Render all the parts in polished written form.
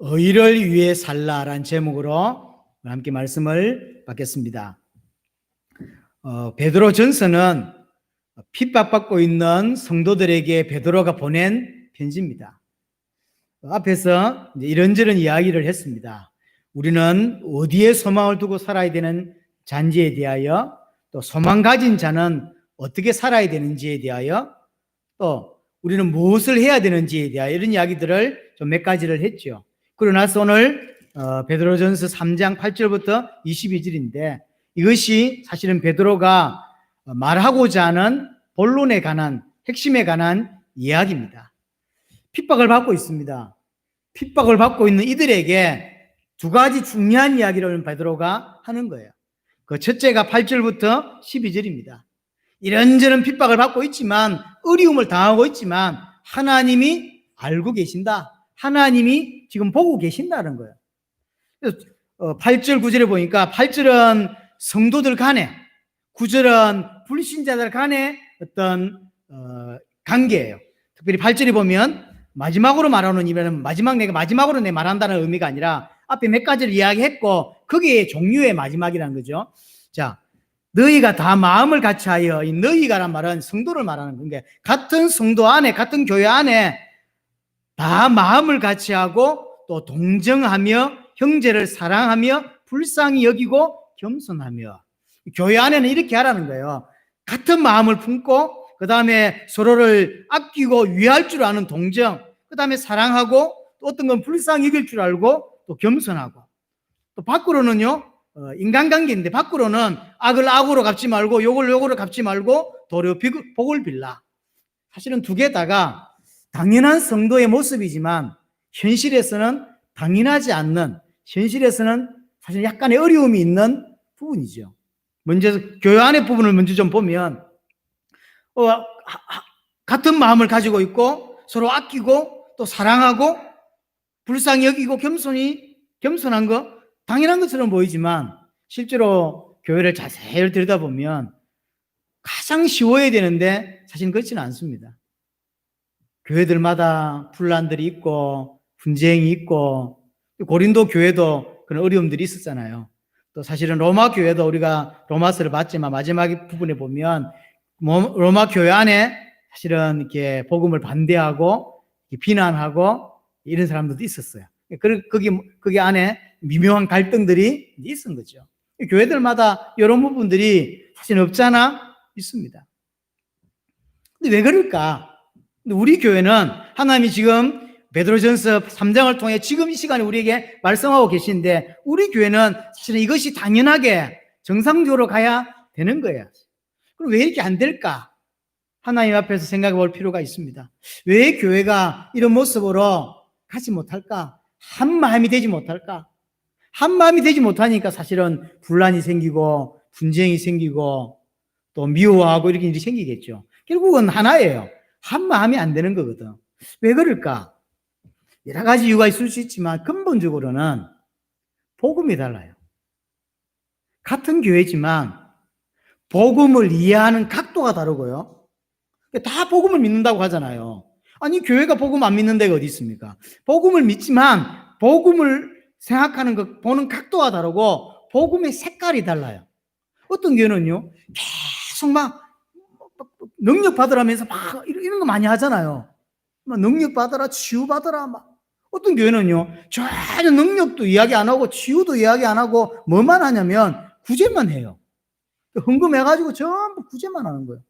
의를 위해 살라라는 제목으로 함께 말씀을 받겠습니다. 베드로 전서는 핍박받고 있는 성도들에게 베드로가 보낸 편지입니다. 앞에서 이런저런 이야기를 했습니다. 우리는 어디에 소망을 두고 살아야 되는 잔지에 대하여, 또 소망 가진 자는 어떻게 살아야 되는지에 대하여, 또 우리는 무엇을 해야 되는지에 대하여 이런 이야기들을 좀 몇 가지를 했죠. 그러고 나서 오늘 베드로전서 3장 8절부터 22절인데 이것이 사실은 베드로가 말하고자 하는 본론에 관한, 핵심에 관한 이야기입니다. 핍박을 받고 있습니다. 핍박을 받고 있는 이들에게 두 가지 중요한 이야기를 베드로가 하는 거예요. 그 첫째가 8절부터 12절입니다. 이런저런 핍박을 받고 있지만, 어려움을 당하고 있지만 하나님이 알고 계신다. 하나님이 지금 보고 계신다는 거예요. 8절 9절에 보니까 8절은 성도들 간에, 9절은 불신자들 간의 어떤 관계예요. 특별히 8절에 보면 마지막으로 말하는 의미는 내가 마지막으로 내 말한다는 의미가 아니라 앞에 몇 가지를 이야기했고 그게 종류의 마지막이라는 거죠. 자, 너희가 다 마음을 같이하여, 이 너희가란 말은 성도를 말하는 건데, 같은 성도 안에, 같은 교회 안에 다 마음을 같이하고 또 동정하며 형제를 사랑하며 불쌍히 여기고 겸손하며. 교회 안에는 이렇게 하라는 거예요. 같은 마음을 품고, 그 다음에 서로를 아끼고 위할 줄 아는 동정, 그 다음에 사랑하고, 또 어떤 건 불쌍히 여길 줄 알고 또 겸손하고. 또 밖으로는요, 인간관계인데 밖으로는 악을 악으로 갚지 말고 욕을 욕으로 갚지 말고 도리어 복을 빌라. 사실은 두 개 다가 당연한 성도의 모습이지만 현실에서는 당연하지 않는, 현실에서는 사실 약간의 어려움이 있는 부분이죠. 먼저 교회 안의 부분을 먼저 좀 보면 같은 마음을 가지고 있고 서로 아끼고 또 사랑하고 불쌍히 여기고 겸손한 거 당연한 것처럼 보이지만 실제로 교회를 자세히 들여다보면 가장 쉬워야 되는데 사실은 그렇지는 않습니다. 교회들마다 분란들이 있고 분쟁이 있고, 고린도 교회도 그런 어려움들이 있었잖아요. 또 사실은 로마 교회도 우리가 로마서를 봤지만 마지막 부분에 보면 로마 교회 안에 사실은 이렇게 복음을 반대하고 비난하고 이런 사람들도 있었어요. 거기 안에 미묘한 갈등들이 있은 거죠. 교회들마다 이런 부분들이 사실 없잖아 있습니다. 근데 왜 그럴까? 우리 교회는 하나님이 지금 베드로전서 3장을 통해 지금 이 시간에 우리에게 말씀하고 계신데, 우리 교회는 사실은 이것이 당연하게 정상적으로 가야 되는 거예요. 그럼 왜 이렇게 안 될까? 하나님 앞에서 생각해 볼 필요가 있습니다. 왜 교회가 이런 모습으로 가지 못할까? 한 마음이 되지 못할까? 한 마음이 되지 못하니까 사실은 분란이 생기고 분쟁이 생기고 또 미워하고 이렇게 일이 생기겠죠. 결국은 하나예요. 한 마음이 안 되는 거거든. 왜 그럴까? 여러 가지 이유가 있을 수 있지만 근본적으로는 복음이 달라요. 같은 교회지만 복음을 이해하는 각도가 다르고요. 다 복음을 믿는다고 하잖아요. 아니, 교회가 복음 안 믿는 데가 어디 있습니까? 복음을 믿지만 복음을 생각하는 것, 보는 각도가 다르고 복음의 색깔이 달라요. 어떤 교회는요, 계속 막 능력 받으라면서 막 이런 거 많이 하잖아요. 막 능력 받아라, 치유 받아라. 막. 어떤 교회는요, 전혀 능력도 이야기 안 하고 치유도 이야기 안 하고 뭐만 하냐면 구제만 해요. 헌금해가지고 전부 구제만 하는 거예요.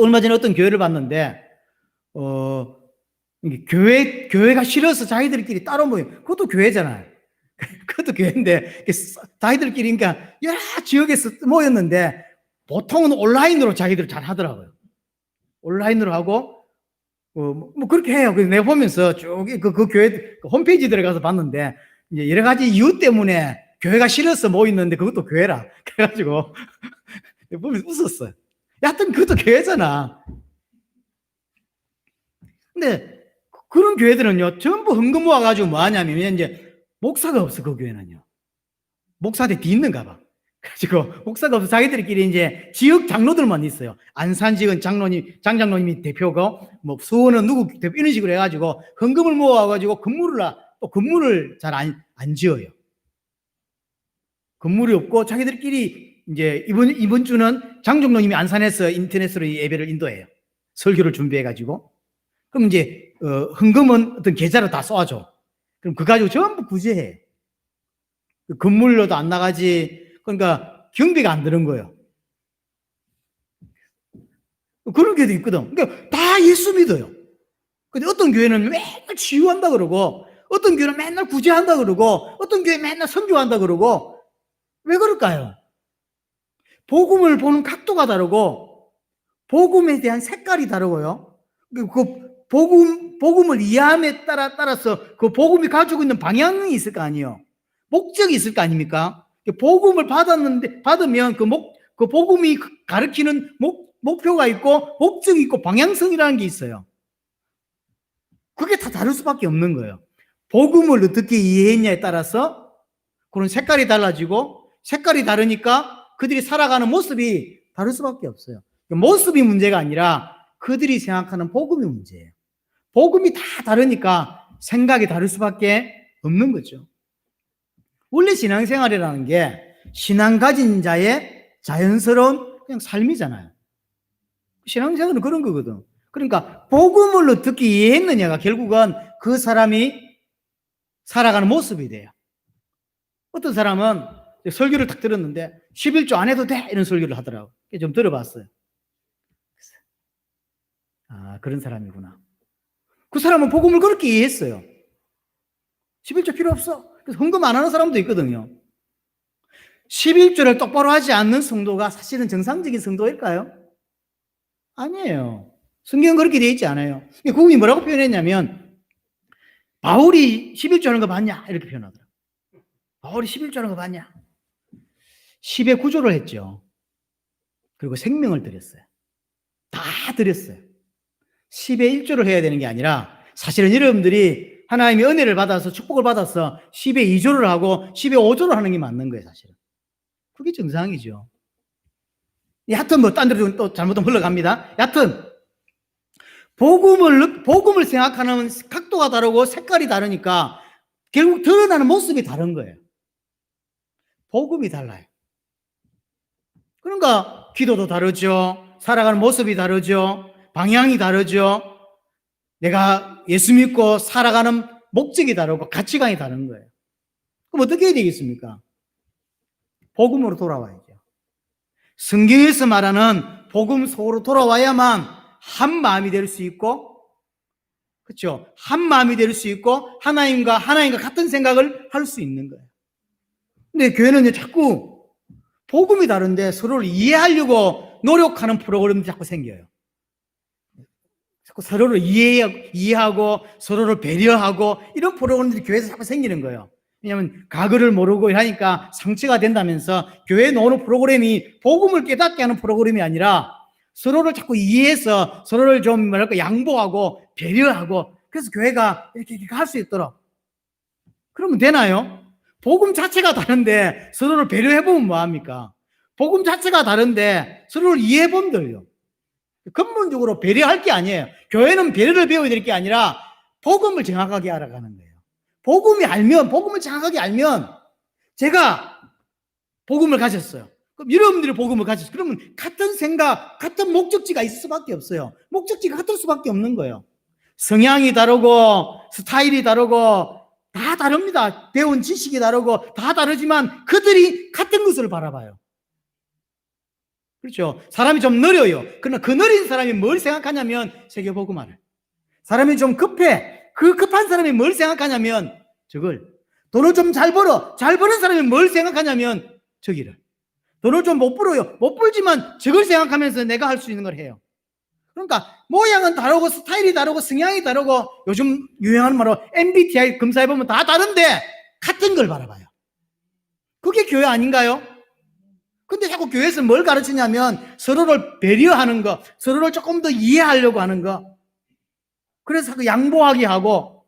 얼마 전에 어떤 교회를 봤는데, 교회가 싫어서 자기들끼리 따로 모여. 그것도 교회잖아요. 그것도 교회인데, 자기들끼리, 그러니까 여러 지역에서 모였는데, 보통은 온라인으로 자기들 잘 하더라고요. 온라인으로 하고, 뭐 그렇게 해요. 그래서 내가 보면서 쭉 그 교회 홈페이지 들어가서 봤는데, 이제 여러 가지 이유 때문에 교회가 싫어서 모였는데 그것도 교회라. 그래가지고, 보면서 웃었어요. 하여튼 그것도 교회잖아. 근데 그런 교회들은요, 전부 헌금 모아가지고 뭐 하냐면, 이제 목사가 없어, 그 교회는요. 목사한테 뒤있는가 봐. 가지고 목사가 없어 자기들끼리 이제 지역 장로들만 있어요. 안산 지역은 장장로님이 대표고, 뭐 수원은 누구 대표, 이런 식으로 해가지고 헌금을 모아가지고 건물을 잘 안 지어요. 건물이 없고 자기들끼리 이제 이번 주는 장정로님이 안산에서 인터넷으로 예배를 인도해요. 설교를 준비해가지고. 그럼 이제 헌금은 어떤 계좌로 다 쏘아줘. 그럼 그거 가지고 전부 구제해. 건물로도 안 나가지. 그러니까 경비가 안 드는 거예요. 그런 교회도 있거든. 그러니까 다 예수 믿어요. 근데 어떤 교회는 맨날 치유한다 그러고, 어떤 교회는 맨날 구제한다 그러고, 어떤 교회 맨날 선교한다 그러고. 왜 그럴까요? 복음을 보는 각도가 다르고, 복음에 대한 색깔이 다르고요. 그 복음을 이해함에 따라서 그 복음이 가지고 있는 방향이 있을 거 아니에요. 목적이 있을 거 아닙니까? 복음을 받으면 그 복음이 가르치는 목표가 있고, 목적이 있고, 방향성이라는 게 있어요. 그게 다 다를 수밖에 없는 거예요. 복음을 어떻게 이해했냐에 따라서 그런 색깔이 달라지고, 색깔이 다르니까 그들이 살아가는 모습이 다를 수밖에 없어요. 모습이 문제가 아니라 그들이 생각하는 복음이 문제예요. 복음이 다 다르니까 생각이 다를 수밖에 없는 거죠. 원래 신앙생활이라는 게 신앙 가진 자의 자연스러운 그냥 삶이잖아요. 신앙생활은 그런 거거든. 그러니까 복음을 어떻게 이해했느냐가 결국은 그 사람이 살아가는 모습이 돼요. 어떤 사람은 설교를 딱 들었는데 11조 안 해도 돼 이런 설교를 하더라고. 좀 들어봤어요. 아, 그런 사람이구나. 그 사람은 복음을 그렇게 이해했어요. 11조 필요 없어. 그래서 헌금 안 하는 사람도 있거든요. 11조를 똑바로 하지 않는 성도가 사실은 정상적인 성도일까요? 아니에요. 성경은 그렇게 되어 있지 않아요. 그분이 뭐라고 표현했냐면, 바울이 11조 하는 거 봤냐? 이렇게 표현하더라고요. 바울이 11조 하는 거 봤냐? 10의 구조를 했죠. 그리고 생명을 드렸어요. 다 드렸어요. 10의 1조를 해야 되는 게 아니라, 사실은 여러분들이 하나님의 은혜를 받아서 축복을 받아서 10의 2조를 하고 10의 5조를 하는 게 맞는 거예요, 사실은. 그게 정상이죠. 여하튼 뭐 딴 데로 또 잘못하면 흘러갑니다. 여하튼 복음을 생각하는 각도가 다르고 색깔이 다르니까 결국 드러나는 모습이 다른 거예요. 복음이 달라요. 그러니까 기도도 다르죠. 살아가는 모습이 다르죠. 방향이 다르죠. 내가 예수 믿고 살아가는 목적이 다르고 가치관이 다른 거예요. 그럼 어떻게 해야 되겠습니까? 복음으로 돌아와야죠. 성경에서 말하는 복음 속으로 돌아와야만 한 마음이 될 수 있고, 그렇죠? 한 마음이 될 수 있고 하나님과 같은 생각을 할 수 있는 거예요. 근데 교회는 자꾸 복음이 다른데 서로를 이해하려고 노력하는 프로그램이 자꾸 생겨요. 자꾸 서로를 이해하고 서로를 배려하고 이런 프로그램들이 교회에서 자꾸 생기는 거예요. 왜냐하면 가글을 모르고 하니까 상처가 된다면서 교회에 나오는 프로그램이 복음을 깨닫게 하는 프로그램이 아니라 서로를 자꾸 이해해서 서로를 좀 양보하고 배려하고, 그래서 교회가 이렇게 할 수 있도록. 그러면 되나요? 복음 자체가 다른데 서로를 배려해보면 뭐합니까? 복음 자체가 다른데 서로를 이해해보면 돼요. 근본적으로 배려할 게 아니에요. 교회는 배려를 배워야 될 게 아니라 복음을 정확하게 알아가는 거예요. 복음을 정확하게 알면, 제가 복음을 가졌어요. 그럼 여러분들이 복음을 가졌어요. 그러면 같은 생각, 같은 목적지가 있을 수밖에 없어요. 목적지가 같을 수밖에 없는 거예요. 성향이 다르고 스타일이 다르고 다 다릅니다. 배운 지식이 다르고 다 다르지만 그들이 같은 것을 바라봐요. 그렇죠. 사람이 좀 느려요. 그러나 그 느린 사람이 뭘 생각하냐면 세계복음화를. 사람이 좀 급해. 그 급한 사람이 뭘 생각하냐면 저걸. 돈을 좀 잘 버는 사람이 뭘 생각하냐면 저기를. 돈을 좀 못 벌어요. 못 벌지만 저걸 생각하면서 내가 할 수 있는 걸 해요. 그러니까 모양은 다르고 스타일이 다르고 성향이 다르고, 요즘 유행하는 말로 MBTI 검사해보면 다 다른데 같은 걸 바라봐요. 그게 교회 아닌가요? 근데 자꾸 교회에서 뭘 가르치냐면 서로를 배려하는 거, 서로를 조금 더 이해하려고 하는 거. 그래서 그 양보하게 하고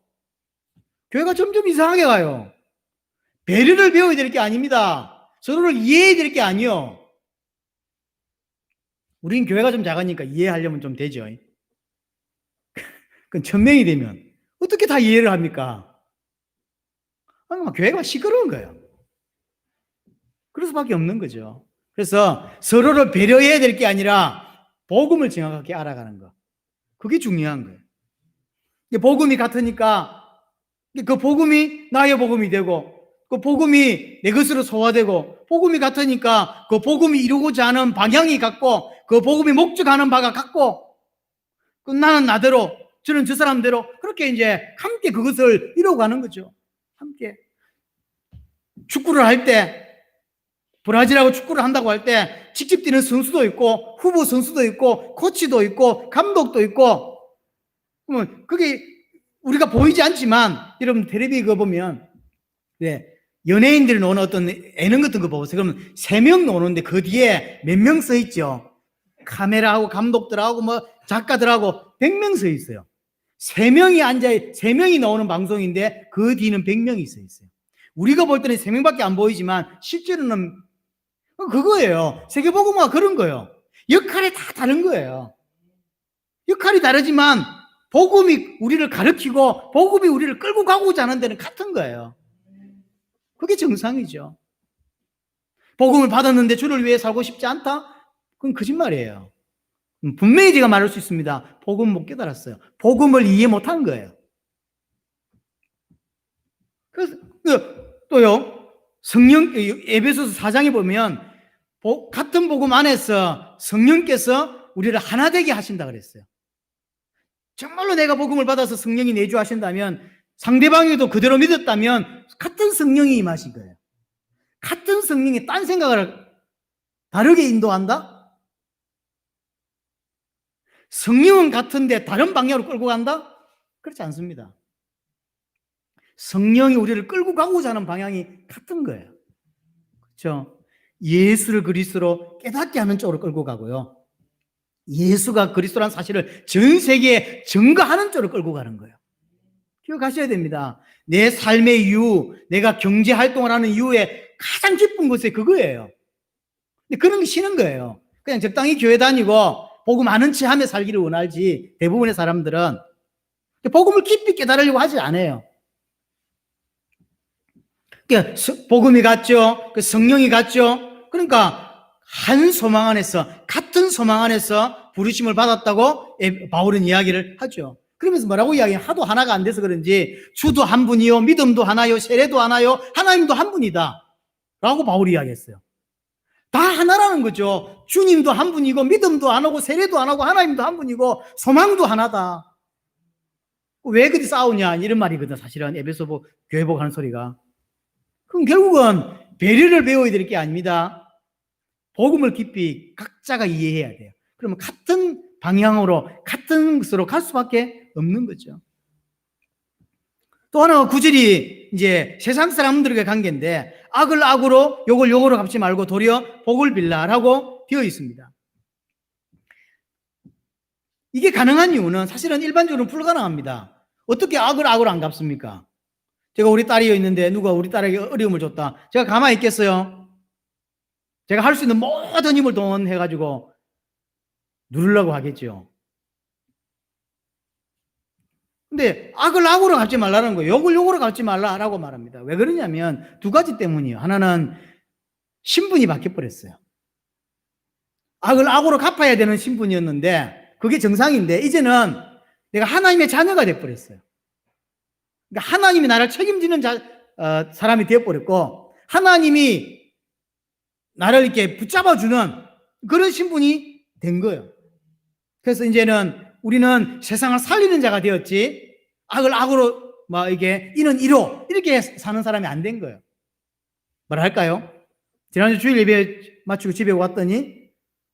교회가 점점 이상하게 가요. 배려를 배워야 될 게 아닙니다. 서로를 이해해야 될 게 아니요. 우린 교회가 좀 작으니까 이해하려면 좀 되죠. 그 1000명이 되면 어떻게 다 이해를 합니까? 교회가 시끄러운 거예요. 그럴 수밖에 없는 거죠. 그래서 서로를 배려해야 될 게 아니라 복음을 정확하게 알아가는 거. 그게 중요한 거예요. 복음이 같으니까 그 복음이 나의 복음이 되고 그 복음이 내 것으로 소화되고 복음이 같으니까 그 복음이 이루고자 하는 방향이 같고 그 복음이 목적하는 바가 같고 나는 나대로 저는 저 사람대로 그렇게 이제 함께 그것을 이루어가는 거죠. 함께 축구를 할 때 브라질하고 축구를 한다고 할 때 직접 뛰는 선수도 있고 후보 선수도 있고 코치도 있고 감독도 있고 그게 우리가 보이지 않지만 여러분 텔레비 그거 보면 연예인들이 노는 어떤 예능 같은 거 보세요. 그러면 3명 노는데 그 뒤에 몇 명 써 있죠. 카메라하고 감독들하고 뭐 작가들하고 100명 써 있어요. 3명이 나오는 방송인데 그 뒤는 100명이 써 있어요. 우리가 볼 때는 3명밖에 안 보이지만 실제로는 그거예요. 세계복음화가 그런 거예요. 역할이 다 다른 거예요. 역할이 다르지만 복음이 우리를 가르치고 복음이 우리를 끌고 가고자 하는 데는 같은 거예요. 그게 정상이죠. 복음을 받았는데 주를 위해 살고 싶지 않다? 그건 거짓말이에요. 분명히 제가 말할 수 있습니다. 복음 못 깨달았어요. 복음을 이해 못한 거예요. 그래서 또요. 성령 에베소서 4장에 보면 같은 복음 안에서 성령께서 우리를 하나 되게 하신다 그랬어요. 정말로 내가 복음을 받아서 성령이 내주하신다면 상대방이도 그대로 믿었다면 같은 성령이 임하신 거예요. 같은 성령이 딴 생각을 다르게 인도한다? 성령은 같은데 다른 방향으로 끌고 간다? 그렇지 않습니다. 성령이 우리를 끌고 가고자 하는 방향이 같은 거예요. 그렇죠? 예수를 그리스도로 깨닫게 하는 쪽으로 끌고 가고요. 예수가 그리스도라는 사실을 전 세계에 증거하는 쪽으로 끌고 가는 거예요. 기억하셔야 됩니다. 내 삶의 이유, 내가 경제 활동을 하는 이유에 가장 기쁜 것이 그거예요. 근데 그런 게 싫은 거예요. 그냥 적당히 교회 다니고 복음 아는 체 하며 살기를 원하지 대부분의 사람들은 복음을 깊이 깨달으려고 하지 않아요. 그러니까 복음이 같죠. 성령이 같죠. 그러니까 한 소망 안에서 같은 소망 안에서 부르심을 받았다고 바울은 이야기를 하죠. 그러면서 뭐라고 이야기해요? 하도 하나가 안 돼서 그런지 주도 한 분이요 믿음도 하나요 세례도 하나요 하나님도 한 분이다 라고 바울이 이야기했어요. 다 하나라는 거죠. 주님도 한 분이고 믿음도 안 하고 세례도 안 하고 하나님도 한 분이고 소망도 하나다. 왜 그리 싸우냐 이런 말이거든. 사실은 에베소 교회복 하는 소리가. 그럼 결국은 배려를 배워야 될 게 아닙니다. 복음을 깊이 각자가 이해해야 돼요. 그러면 같은 방향으로 같은 것으로 갈 수밖에 없는 거죠. 또 하나 구절이 이제 세상 사람들에게 관계인데 악을 악으로 욕을 욕으로 갚지 말고 도리어 복을 빌라라고 되어 있습니다. 이게 가능한 이유는 사실은 일반적으로 불가능합니다. 어떻게 악을 악으로 안 갚습니까? 제가 우리 딸이 있는데 누가 우리 딸에게 어려움을 줬다. 제가 가만히 있겠어요? 제가 할 수 있는 모든 힘을 동원해가지고 누르려고 하겠죠. 근데 악을 악으로 갚지 말라는 거예요. 욕을 욕으로 갚지 말라라고 말합니다. 왜 그러냐면 두 가지 때문이에요. 하나는 신분이 바뀌어버렸어요. 악을 악으로 갚아야 되는 신분이었는데 그게 정상인데 이제는 내가 하나님의 자녀가 되어버렸어요. 그러니까 하나님이 나를 책임지는 사람이 되어버렸고 하나님이 나를 이렇게 붙잡아주는 그런 신분이 된 거예요. 그래서 이제는 우리는 세상을 살리는 자가 되었지 악을 악으로 이게 이는 이로 이렇게 사는 사람이 안 된 거예요. 뭐라 할까요? 지난주 주일 예배 마치고 집에 왔더니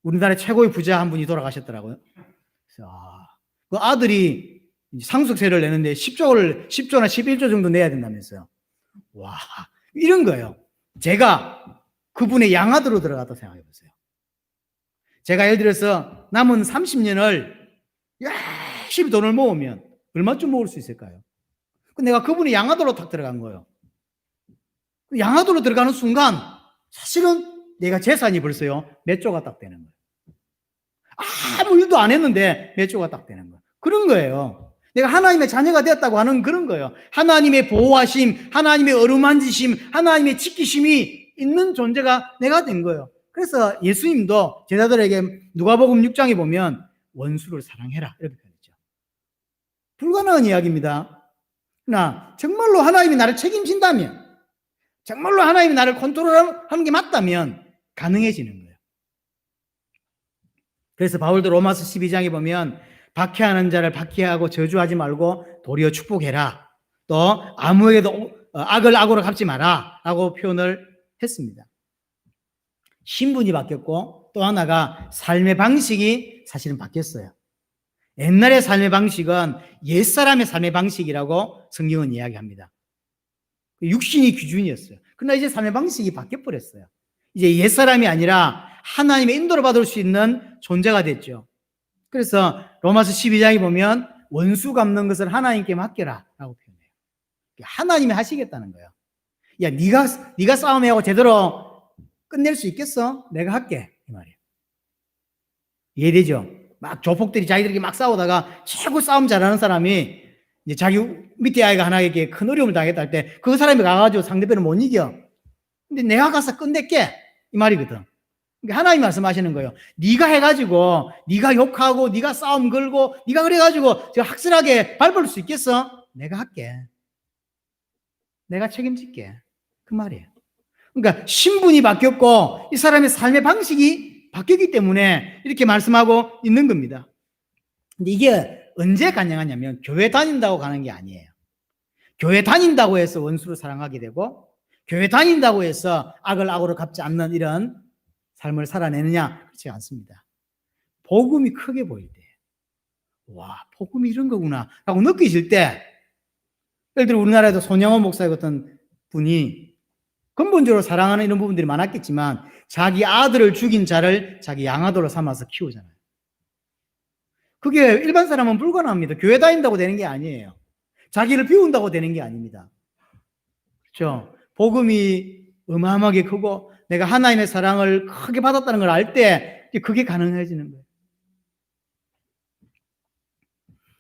우리나라 최고의 부자 한 분이 돌아가셨더라고요. 그래서 그 아들이 상속세를 내는데 10조나 11조 정도 내야 된다면서요. 와, 이런 거예요. 제가 그분의 양아들로 들어갔다 생각해 보세요. 제가 예를 들어서 남은 30년을 열심히 돈을 모으면 얼마쯤 모을 수 있을까요? 내가 그분의 양아들로 탁 들어간 거예요. 양아들로 들어가는 순간 사실은 내가 재산이 벌써요 몇 조가 딱 되는 거예요. 아무 일도 안 했는데 몇 조가 딱 되는 거예요. 그런 거예요. 내가 하나님의 자녀가 되었다고 하는 그런 거예요. 하나님의 보호하심, 하나님의 어루만지심, 하나님의 지키심이 있는 존재가 내가 된 거예요. 그래서 예수님도 제자들에게 누가복음 6장에 보면 원수를 사랑해라 이렇게 표현했죠. 불가능한 이야기입니다. 그러나 정말로 하나님이 나를 책임진다면, 정말로 하나님이 나를 컨트롤하는 게 맞다면 가능해지는 거예요. 그래서 바울도 로마서 12장에 보면 박해하는 자를 박해하고 저주하지 말고 도리어 축복해라. 또 아무에게도 악을 악으로 갚지 마라 라고 표현을 했습니다. 신분이 바뀌었고 또 하나가 삶의 방식이 사실은 바뀌었어요. 옛날의 삶의 방식은 옛사람의 삶의 방식이라고 성경은 이야기합니다. 육신이 기준이었어요. 그러나 이제 삶의 방식이 바뀌어버렸어요. 이제 옛사람이 아니라 하나님의 인도를 받을 수 있는 존재가 됐죠. 그래서 로마서 12장에 보면 원수 갚는 것을 하나님께 맡겨라 라고 표현해요. 하나님이 하시겠다는 거예요. 야, 네가 싸움하고 제대로 끝낼 수 있겠어? 내가 할게 이 말이에요. 이해되죠? 막 조폭들이 자기들끼리 막 싸우다가 최고 싸움 잘하는 사람이 이제 자기 밑에 아이가 하나에게 큰 어려움을 당했다 할 때 그 사람이 가가지고 상대편을 못 이겨. 근데 내가 가서 끝낼게 이 말이거든. 그러니까 하나님 말씀하시는 거예요. 네가 해가지고 네가 욕하고 네가 싸움 걸고 네가 그래가지고 저 확실하게 밟을 수 있겠어? 내가 할게. 내가 책임질게. 그 말이에요. 그러니까 신분이 바뀌었고 이 사람의 삶의 방식이 바뀌었기 때문에 이렇게 말씀하고 있는 겁니다. 근데 이게 언제 가능하냐면 교회 다닌다고 가는 게 아니에요. 교회 다닌다고 해서 원수를 사랑하게 되고 교회 다닌다고 해서 악을 악으로 갚지 않는 이런 삶을 살아내느냐? 그렇지 않습니다. 복음이 크게 보일 때, 와, 복음이 이런 거구나 라고 느끼실 때, 예를 들어 우리나라에도 손영원 목사 같은 분이 근본적으로 사랑하는 이런 부분들이 많았겠지만 자기 아들을 죽인 자를 자기 양아들로 삼아서 키우잖아요. 그게 일반 사람은 불가능합니다. 교회 다닌다고 되는 게 아니에요. 자기를 비운다고 되는 게 아닙니다. 그렇죠? 복음이 어마어마하게 크고 내가 하나님의 사랑을 크게 받았다는 걸 알 때 그게 가능해지는 거예요.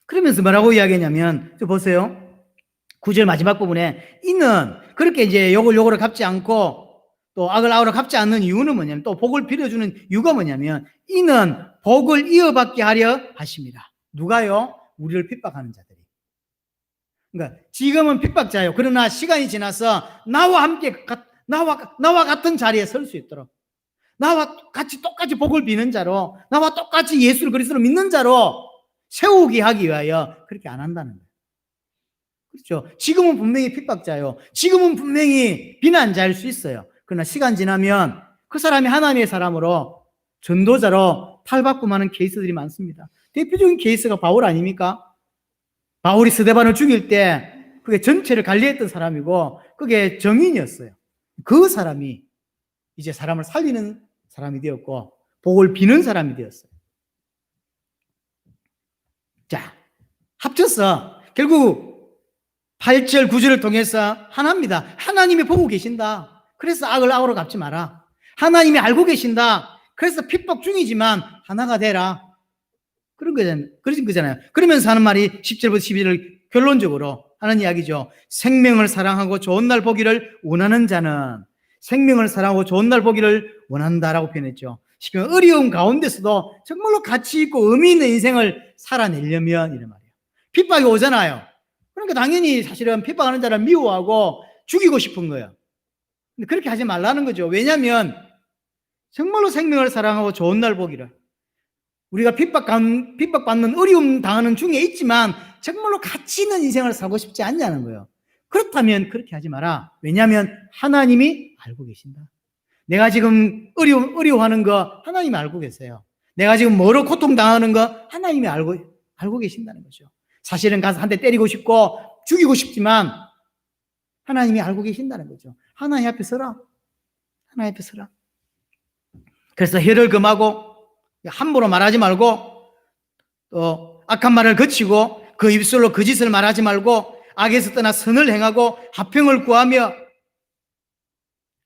그러면서 뭐라고 이야기하냐면 보세요. 9절 마지막 부분에 이는 그렇게 이제 요걸 갚지 않고 또 악을 악으로 갚지 않는 이유는 뭐냐면 또 복을 빌어주는 이유가 뭐냐면 이는 복을 이어받게 하려 하십니다. 누가요? 우리를 핍박하는 자들이. 그러니까 지금은 핍박자예요. 그러나 시간이 지나서 나와 함께 나와 같은 자리에 설 수 있도록 나와 같이 똑같이 복을 비는 자로 나와 똑같이 예수를 그리스도로 믿는 자로 세우게 하기 위하여 그렇게 안 한다는 거예요. 그렇죠. 지금은 분명히 핍박자요. 지금은 분명히 비난자일 수 있어요. 그러나 시간 지나면 그 사람이 하나님의 사람으로 전도자로 탈바꿈하는 케이스들이 많습니다. 대표적인 케이스가 바울 아닙니까? 바울이 스데반을 죽일 때 그게 전체를 관리했던 사람이고 그게 정인이었어요. 그 사람이 이제 사람을 살리는 사람이 되었고 복을 비는 사람이 되었어요. 자, 합쳐서 결국 8절 9절을 통해서 하나입니다. 하나님이 보고 계신다. 그래서 악을 악으로 갚지 마라. 하나님이 알고 계신다. 그래서 핍박 중이지만 하나가 되라. 그런 거잖아요. 그러면서 하는 말이 10절부터 11절 결론적으로 하는 이야기죠. 생명을 사랑하고 좋은 날 보기를 원하는 자는 생명을 사랑하고 좋은 날 보기를 원한다라고 표현했죠. 쉽게 어려운 가운데서도 정말로 가치 있고 의미 있는 인생을 살아내려면 이런 말이에요. 핍박이 오잖아요. 그러니까 당연히 사실은 핍박하는 자를 미워하고 죽이고 싶은 거예요. 근데 그렇게 하지 말라는 거죠. 왜냐하면 정말로 생명을 사랑하고 좋은 날 보기를 우리가 핍박받는 어려움 당하는 중에 있지만 정말로 가치 있는 인생을 살고 싶지 않냐는 거예요. 그렇다면 그렇게 하지 마라. 왜냐하면 하나님이 알고 계신다. 내가 지금 어려워하는 거 하나님이 알고 계세요. 내가 지금 뭐로 고통당하는 거 하나님이 알고 계신다는 거죠. 사실은 가서 한 대 때리고 싶고 죽이고 싶지만 하나님이 알고 계신다는 거죠. 하나님 앞에 서라. 하나님 앞에 서라. 그래서 혀를 금하고 함부로 말하지 말고 또 악한 말을 거치고 그 입술로 거짓을 말하지 말고 악에서 떠나 선을 행하고 화평을 구하며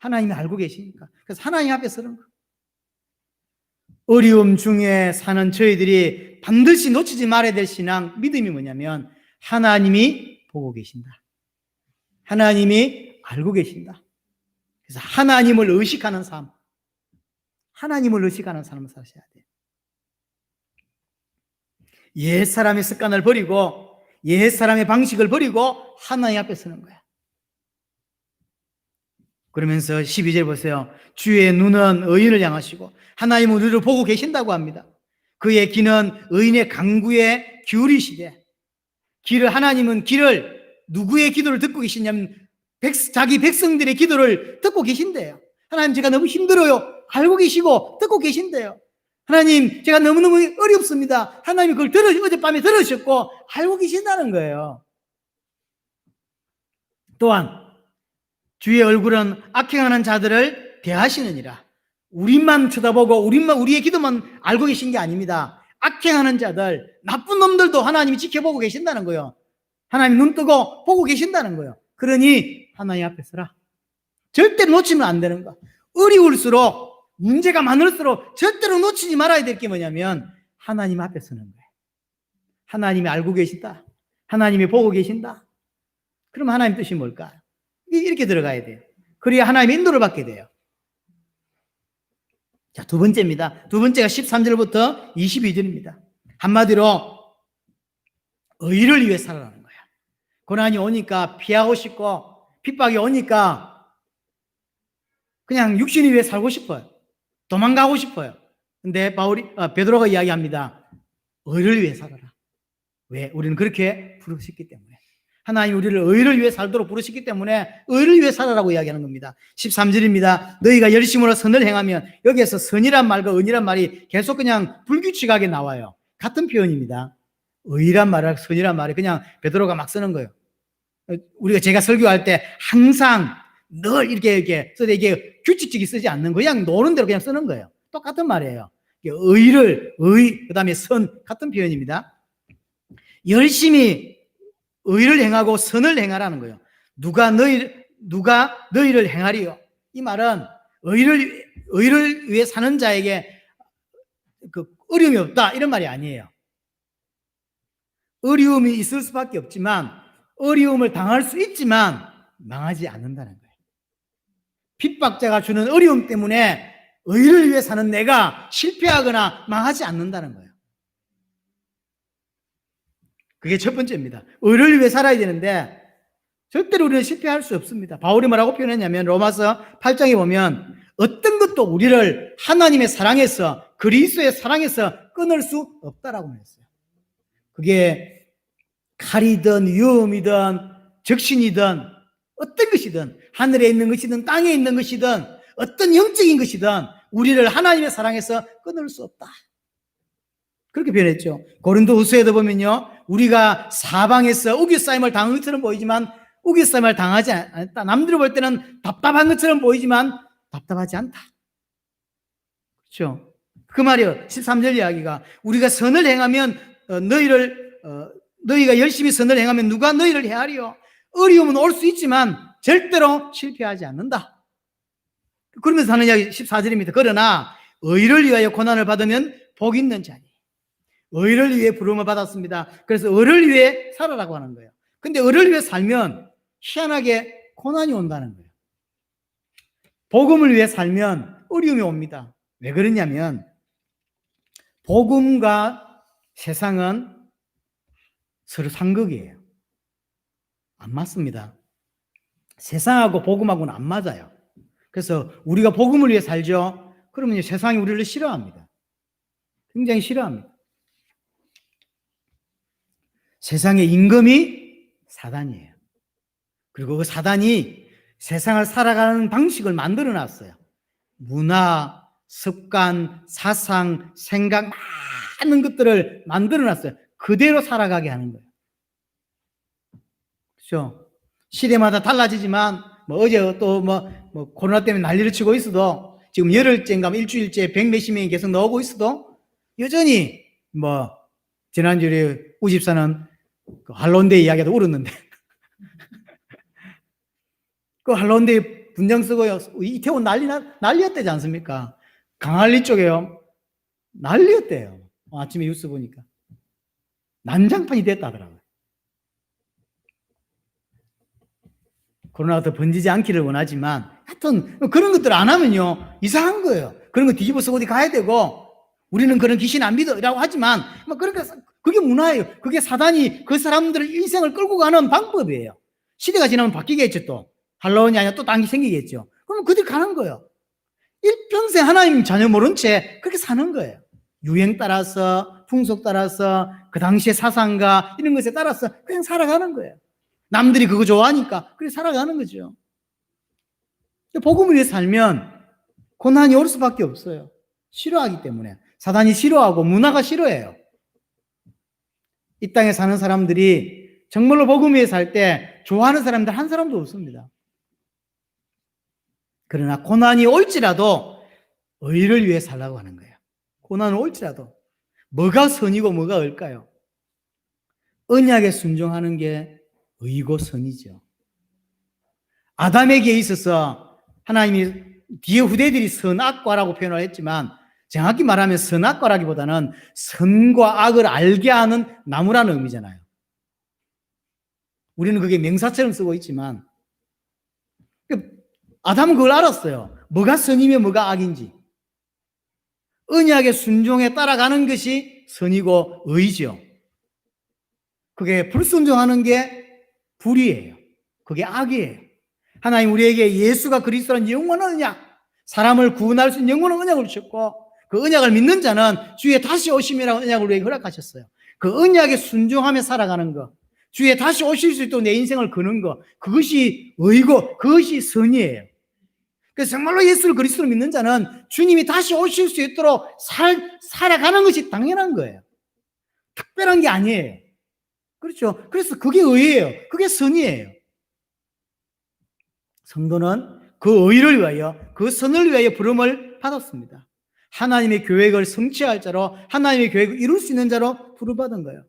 하나님이 알고 계시니까. 그래서 하나님 앞에 서는 거예요. 어려움 중에 사는 저희들이 반드시 놓치지 말아야 될 신앙, 믿음이 뭐냐면 하나님이 보고 계신다. 하나님이 알고 계신다. 그래서 하나님을 의식하는 삶, 하나님을 의식하는 삶을 사셔야 돼요. 옛사람의 습관을 버리고 옛사람의 방식을 버리고 하나님 앞에 서는 거야. 그러면서 12절 보세요. 주의 눈은 의인을 향하시고 하나님은 우리를 보고 계신다고 합니다. 그의 귀는 의인의 간구에 기울이시되 하나님은 누구의 기도를 듣고 계시냐면 자기 백성들의 기도를 듣고 계신대요. 하나님, 제가 너무 힘들어요. 알고 계시고 듣고 계신대요. 하나님, 제가 너무너무 어렵습니다. 하나님이 그걸 어젯밤에 들으셨고 알고 계신다는 거예요. 또한 주의 얼굴은 악행하는 자들을 대하시느니라. 우리만 쳐다보고 우리의 기도만 알고 계신 게 아닙니다. 악행하는 자들, 나쁜 놈들도 하나님이 지켜보고 계신다는 거예요. 하나님 눈 뜨고 보고 계신다는 거예요. 그러니 하나님 앞에 서라. 절대로 놓치면 안 되는 거. 어려울수록, 문제가 많을수록 절대로 놓치지 말아야 될 게 뭐냐면 하나님 앞에 서는 거예요. 하나님이 알고 계신다. 하나님이 보고 계신다. 그럼 하나님 뜻이 뭘까요? 이렇게 들어가야 돼요. 그래야 하나님의 인도를 받게 돼요. 자, 두 번째입니다. 두 번째가 13절부터 22절입니다. 한마디로 의를 위해 살아라는 거야. 고난이 오니까 피하고 싶고 핍박이 오니까 그냥 육신이 위해 살고 싶어요. 도망가고 싶어요. 근데 베드로가 이야기합니다. 의를 위해 살아라. 왜? 우리는 그렇게 부르셨기 때문에. 하나님 우리를 의를 위해 살도록 부르셨기 때문에 의를 위해 살아라고 이야기하는 겁니다. 13절입니다. 너희가 열심으로 선을 행하면, 여기에서 선이란 말과 은이란 말이 계속 그냥 불규칙하게 나와요. 같은 표현입니다. 의란 말과 선이란 말이 그냥 베드로가 막 쓰는 거예요. 제가 설교할 때 항상 늘 이렇게 써도 이게 규칙적이 쓰지 않는 거, 그냥 노는 대로 그냥 쓰는 거예요. 똑같은 말이에요. 그 다음에 선, 같은 표현입니다. 열심히 의를 행하고 선을 행하라는 거예요. 누가 너희를 행하리요? 이 말은 의를 위해 사는 자에게 어려움이 없다, 이런 말이 아니에요. 어려움이 있을 수밖에 없지만, 어려움을 당할 수 있지만 망하지 않는다는 거예요. 핍박자가 주는 어려움 때문에 의를 위해 사는 내가 실패하거나 망하지 않는다는 거예요. 그게 첫 번째입니다. 의를 위해 살아야 되는데 절대로 우리는 실패할 수 없습니다. 바울이 뭐라고 표현했냐면 로마서 8장에 보면 어떤 것도 우리를 하나님의 사랑에서, 그리스도의 사랑에서 끊을 수 없다라고 말했어요. 그게 칼이든 위험이든 적신이든 어떤 것이든, 하늘에 있는 것이든 땅에 있는 것이든 어떤 영적인 것이든 우리를 하나님의 사랑에서 끊을 수 없다. 그렇게 표현했죠. 고린도후서에도 보면요, 우리가 사방에서 우겨싸임을 당한 것처럼 보이지만 우겨싸임을 당하지 않았다. 남들이 볼 때는 답답한 것처럼 보이지만 답답하지 않다. 그렇죠? 그 말이요. 13절 이야기가 우리가 선을 행하면 너희가 열심히 선을 행하면 누가 너희를 헤아리요? 어려움은 올 수 있지만 절대로 실패하지 않는다. 그러면서 하는 이야기 14절입니다. 그러나 의를 위하여 고난을 받으면 복 있는 자니. 의를 위해 부름을 받았습니다. 그래서 의를 위해 살아라고 하는 거예요. 근데 의를 위해 살면 희한하게 고난이 온다는 거예요. 복음을 위해 살면 어려움이 옵니다. 왜 그러냐면 복음과 세상은 서로 상극이에요. 안 맞습니다. 세상하고 복음하고는 안 맞아요. 그래서 우리가 복음을 위해 살죠. 그러면 세상이 우리를 싫어합니다. 굉장히 싫어합니다. 세상의 임금이 사단이에요. 그리고 그 사단이 세상을 살아가는 방식을 만들어 놨어요. 문화, 습관, 사상, 생각, 많은 것들을 만들어 놨어요. 그대로 살아가게 하는 거예요. 그렇죠? 시대마다 달라지지만 어제 또 코로나 때문에 난리를 치고 있어도 지금 열흘째인가 일주일째 100몇십 명이 계속 나오고 있어도 여전히 지난주에 우집사는 그 할론데 이야기도 울었는데 그 할론데 분장 쓰고요. 이태원 난리였대지 않습니까? 강할리 쪽에요. 난리였대요. 아침에 뉴스 보니까. 난장판이 됐다 하더라고요. 코로나가 더 번지지 않기를 원하지만 하여튼 그런 것들 안 하면요 이상한 거예요. 그런 거 뒤집어서 어디 가야 되고 우리는 그런 귀신 안 믿어라고 하지만 그러니까 그게 문화예요. 그게 사단이 그 사람들의 인생을 끌고 가는 방법이에요. 시대가 지나면 바뀌겠죠. 또 할로윈이 아니라 또 딴 게 생기겠죠. 그러면 그들 가는 거예요. 일평생 하나님 자녀 모른 채 그렇게 사는 거예요. 유행 따라서 풍속 따라서 그 당시의 사상과 이런 것에 따라서 그냥 살아가는 거예요. 남들이 그거 좋아하니까 그렇게 살아가는 거죠. 복음을 위해 살면 고난이 올 수밖에 없어요. 싫어하기 때문에. 사단이 싫어하고 문화가 싫어해요. 이 땅에 사는 사람들이 정말로 복음 위해 살 때 좋아하는 사람들 한 사람도 없습니다. 그러나 고난이 올지라도 의를 위해 살라고 하는 거예요. 고난은 올지라도 뭐가 선이고 뭐가 을까요? 언약에 순종하는 게 의고 선이죠. 아담에게 있어서 하나님이 뒤에 후대들이 선악과라고 표현을 했지만 정확히 말하면 선악과라기보다는 선과 악을 알게 하는 나무라는 의미잖아요. 우리는 그게 명사처럼 쓰고 있지만 아담은 그걸 알았어요. 뭐가 선이며 뭐가 악인지. 언약의 순종에 따라가는 것이 선이고 의죠. 그게 불순종하는 게 불의예요. 그게 악이에요. 하나님 우리에게 예수가 그리스도라는 영원한 언약, 사람을 구원할 수 있는 영원한 언약을 주셨고 그 언약을 믿는 자는 주의 다시 오심이라는 언약을 우리에게 허락하셨어요. 그 언약에 순종하며 살아가는 것, 주의 다시 오실 수 있도록 내 인생을 거는 것, 그것이 의고 그것이 선이에요. 그래서 정말로 예수를 그리스도로 믿는 자는 주님이 다시 오실 수 있도록 살아가는 것이 당연한 거예요. 특별한 게 아니에요. 그렇죠. 그래서 그게 의예요. 그게 선이에요. 성도는 그 의를 위하여, 그 선을 위하여 부름을 받았습니다. 하나님의 계획을 성취할 자로, 하나님의 계획을 이룰 수 있는 자로 부름받은 거예요.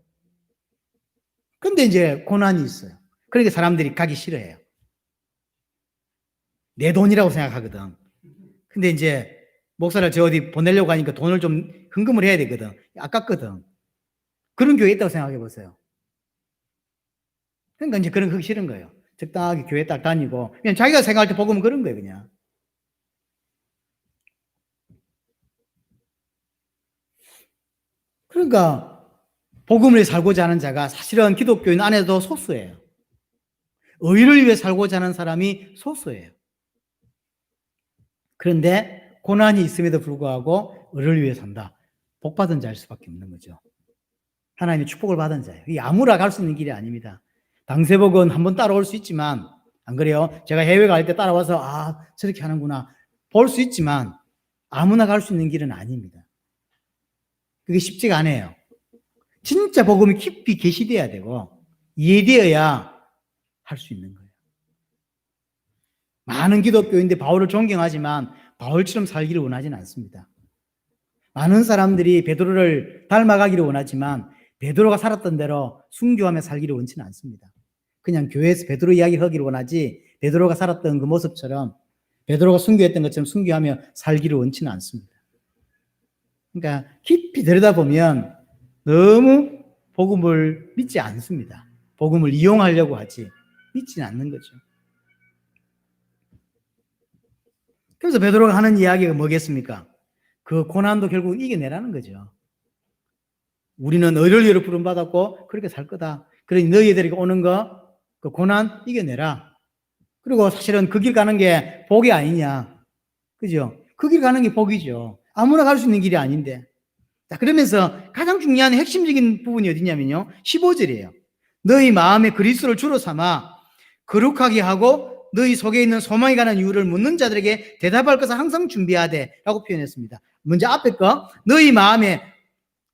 근데 이제 고난이 있어요. 그러니까 사람들이 가기 싫어해요. 내 돈이라고 생각하거든. 근데 이제 목사를 저 어디 보내려고 하니까 돈을 좀 헌금을 해야 되거든. 아깝거든. 그런 교회 있다고 생각해 보세요. 그러니까 이제 그런 거 싫은 거예요. 적당하게 교회 딱 다니고 그냥 자기가 생각할 때 복음은 그런 거예요. 그냥. 그러니까 복음을 살고자 하는 자가 사실은 기독교인 안에도 소수예요. 의를 위해 살고자 하는 사람이 소수예요. 그런데 고난이 있음에도 불구하고 의를 위해 산다. 복 받은 자일 수밖에 없는 거죠. 하나님의 축복을 받은 자예요. 이게 아무나 갈 수 있는 길이 아닙니다. 당세복은 한번 따라올 수 있지만 안 그래요? 제가 해외 갈 때 따라와서 저렇게 하는구나 볼 수 있지만 아무나 갈 수 있는 길은 아닙니다. 그게 쉽지가 않아요. 진짜 복음이 깊이 계시되어야 되고 이해되어야 할 수 있는 거예요. 많은 기독교인들 바울을 존경하지만 바울처럼 살기를 원하지는 않습니다. 많은 사람들이 베드로를 닮아가기를 원하지만 베드로가 살았던 대로 순교하며 살기를 원치는 않습니다. 그냥 교회에서 베드로 이야기를 하기를 원하지 베드로가 살았던 그 모습처럼 베드로가 순교했던 것처럼 순교하며 살기를 원치는 않습니다. 그러니까 깊이 들여다보면 너무 복음을 믿지 않습니다. 복음을 이용하려고 하지 믿지는 않는 거죠. 그래서 베드로가 하는 이야기가 뭐겠습니까? 그 고난도 결국 이겨내라는 거죠. 우리는 의를 위해 부름받았고 그렇게 살 거다. 그러니 너희들에게 오는 거 그 고난 이겨내라. 그리고 사실은 그 길 가는 게 복이 아니냐. 그죠? 그 길 가는 게 복이죠. 아무나 갈 수 있는 길이 아닌데. 자, 그러면서 가장 중요한 핵심적인 부분이 어디냐면요. 15절이에요. 너희 마음에 그리스도를 주로 삼아 거룩하게 하고 너희 속에 있는 소망이 가는 이유를 묻는 자들에게 대답할 것을 항상 준비하되 라고 표현했습니다. 먼저 앞에 거 너희 마음에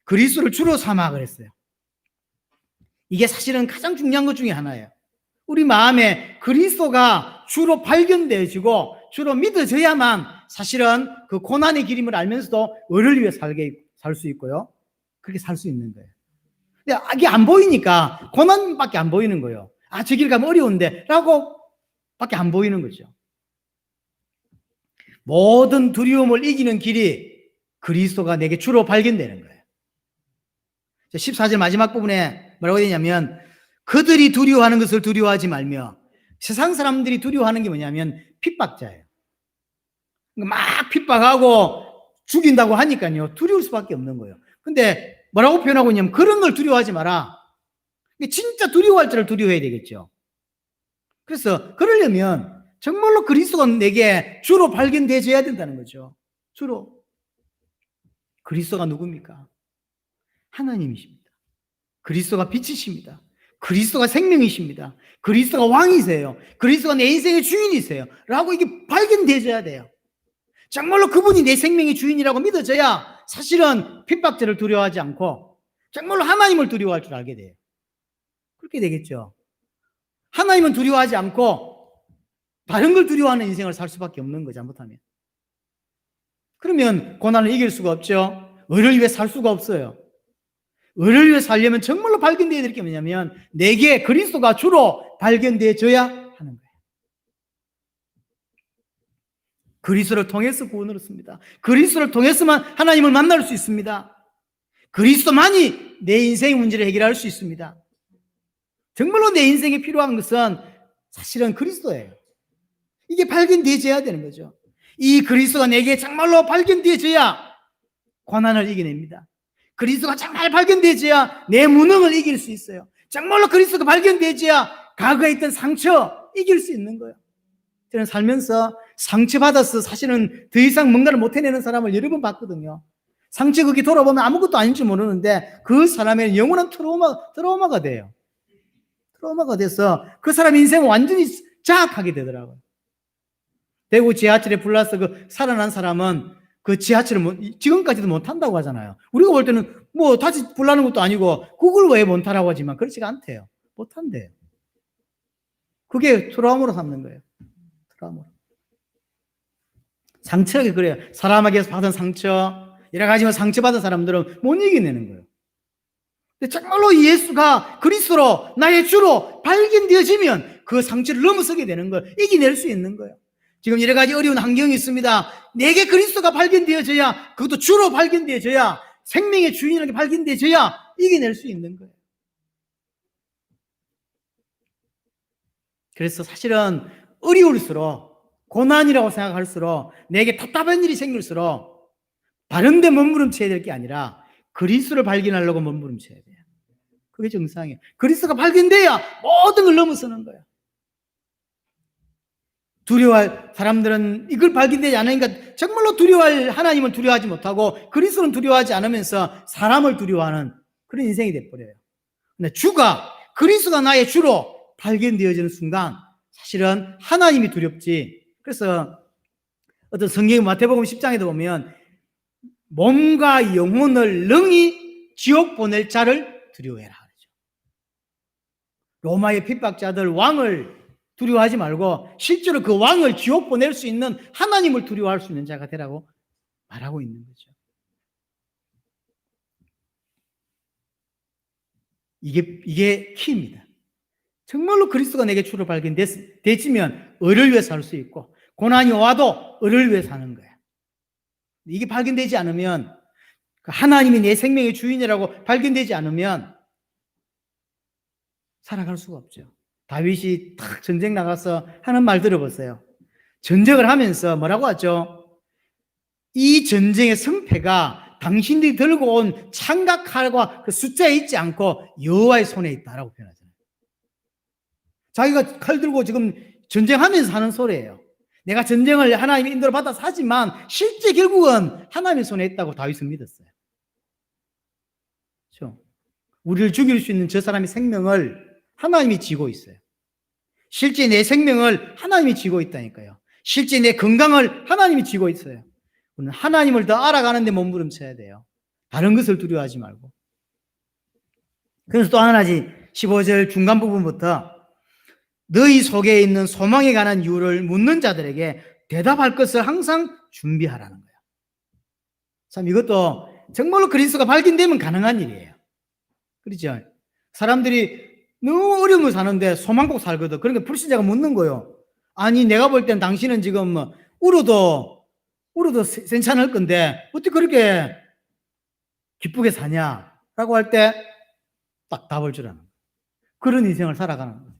그리스도를 주로 삼아 그랬어요. 이게 사실은 가장 중요한 것 중에 하나예요. 우리 마음에 그리스도가 주로 발견되어지고 주로 믿어져야만 사실은 그 고난의 길임을 알면서도 의를 위해 살 수 있고요. 그렇게 살 수 있는 거예요. 근데 이게 안 보이니까 고난밖에 안 보이는 거예요. 저 길 가면 어려운데 라고 밖에 안 보이는 거죠. 모든 두려움을 이기는 길이 그리스도가 내게 주로 발견되는 거예요. 14절 마지막 부분에 뭐라고 되냐면 그들이 두려워하는 것을 두려워하지 말며 세상 사람들이 두려워하는 게 뭐냐면 핍박자예요. 막 핍박하고 죽인다고 하니까요. 두려울 수밖에 없는 거예요. 근데 뭐라고 표현하고 있냐면 그런 걸 두려워하지 마라. 진짜 두려워할 줄을 두려워해야 되겠죠. 그래서 그러려면 정말로 그리스도가 내게 주로 발견되어야 된다는 거죠. 주로. 그리스도가 누굽니까? 하나님이십니다. 그리스도가 빛이십니다. 그리스도가 생명이십니다. 그리스도가 왕이세요. 그리스도가 내 인생의 주인이세요. 라고 이게 발견되어야 돼요. 정말로 그분이 내 생명의 주인이라고 믿어져야 사실은 핍박죄를 두려워하지 않고 정말로 하나님을 두려워할 줄 알게 돼요. 그렇게 되겠죠. 하나님은 두려워하지 않고 다른 걸 두려워하는 인생을 살 수밖에 없는 거죠. 잘못하면. 그러면 고난을 이길 수가 없죠. 의를 위해 살 수가 없어요. 의를 위해 살려면 정말로 발견되어야 될 게 뭐냐면 내게 그리스도가 주로 발견되어져야 하는 거예요. 그리스도를 통해서 구원을 얻습니다. 그리스도를 통해서만 하나님을 만날 수 있습니다. 그리스도만이 내 인생의 문제를 해결할 수 있습니다. 정말로 내 인생에 필요한 것은 사실은 그리스도예요. 이게 발견되어야 되는 거죠. 이 그리스도가 내게 정말로 발견되어야 고난을 이겨냅니다. 그리스도가 정말 발견되어야 내 무능을 이길 수 있어요. 정말로 그리스도가 발견되어야 과거에 있던 상처 이길 수 있는 거예요. 저는 살면서 상처받아서 사실은 더 이상 뭔가를 못 해내는 사람을 여러 번 봤거든요. 상처 그게 돌아보면 아무것도 아닌지 모르는데 그 사람의 영원한 트라우마가 돼요. 트라우마가 돼서 그 사람 인생을 완전히 자학하게 되더라고요. 대구 지하철에 불나서 그 살아난 사람은 그 지하철을 지금까지도 못 탄다고 하잖아요. 우리가 볼 때는 뭐 다시 불나는 것도 아니고 그걸 왜 못 타라고 하지만 그렇지가 않대요. 못 탄대요. 그게 트라우마로 삼는 거예요. 트라우마. 상처가 그래요. 사람에게서 받은 상처, 여러 가지만 상처받은 사람들은 못 이겨내는 거예요. 근데 정말로 예수가 그리스도로 나의 주로 발견되어지면 그 상처를 넘어서게 되는 거예요. 이겨낼 수 있는 거예요. 지금 여러 가지 어려운 환경이 있습니다. 내게 그리스도가 발견되어져야, 그것도 주로 발견되어져야, 생명의 주인이라는 게 발견되어져야 이겨낼 수 있는 거예요. 그래서 사실은 어려울수록, 고난이라고 생각할수록, 내게 답답한 일이 생길수록 다른 데 몸부림쳐야 될 게 아니라 그리스도를 발견하려고 몸부림쳐야 돼요. 그게 정상이에요. 그리스도가 발견돼야 모든 걸 넘어서는 거예요. 두려워할 사람들은 이걸 발견되지 않으니까 정말로 두려워할 하나님을 두려워하지 못하고 그리스도는 두려워하지 않으면서 사람을 두려워하는 그런 인생이 돼버려요. 근데 주가 그리스도가 나의 주로 발견되어지는 순간 사실은 하나님이 두렵지. 그래서 어떤 성경 마태복음 10장에도 보면 몸과 영혼을 능히 지옥 보낼 자를 두려워해라. 로마의 핍박자들 왕을 두려워하지 말고 실제로 그 왕을 지옥 보낼 수 있는 하나님을 두려워할 수 있는 자가 되라고 말하고 있는 거죠. 이게 키입니다. 정말로 그리스도가 내게 주로 발견되지면 의를 위해 살 수 있고 고난이 와도 의를 위해 사는 거예요. 이게 발견되지 않으면 하나님이 내 생명의 주인이라고 발견되지 않으면 살아갈 수가 없죠. 다윗이 딱 전쟁 나가서 하는 말 들어보세요. 전쟁을 하면서 뭐라고 하죠? 이 전쟁의 승패가 당신들이 들고 온 창각칼과 그 숫자에 있지 않고 여호와의 손에 있다라고 표현하잖아요. 자기가 칼 들고 지금 전쟁하면서 하는 소리예요. 내가 전쟁을 하나님의 인도를 받아서 하지만 실제 결국은 하나님의 손에 있다고 다윗은 믿었어요. 그렇죠? 우리를 죽일 수 있는 저 사람의 생명을 하나님이 쥐고 있어요. 실제 내 생명을 하나님이 쥐고 있다니까요. 실제 내 건강을 하나님이 쥐고 있어요. 우리는 하나님을 더 알아가는 데 몸부림쳐야 돼요. 다른 것을 두려워하지 말고. 그래서 또 하나지 15절 중간 부분부터 너희 속에 있는 소망에 관한 이유를 묻는 자들에게 대답할 것을 항상 준비하라는 거예요. 참 이것도 정말로 그리스도가 발견되면 가능한 일이에요. 그렇죠? 사람들이 너무 어려움을 사는데 소망 꼭 살거든. 그러니까 불신자가 묻는 거예요. 아니 내가 볼 땐 당신은 지금 울어도 우리도 괜찮을 건데 어떻게 그렇게 기쁘게 사냐라고 할 때 딱 답을 주라는 거예요. 그런 인생을 살아가는 거예요.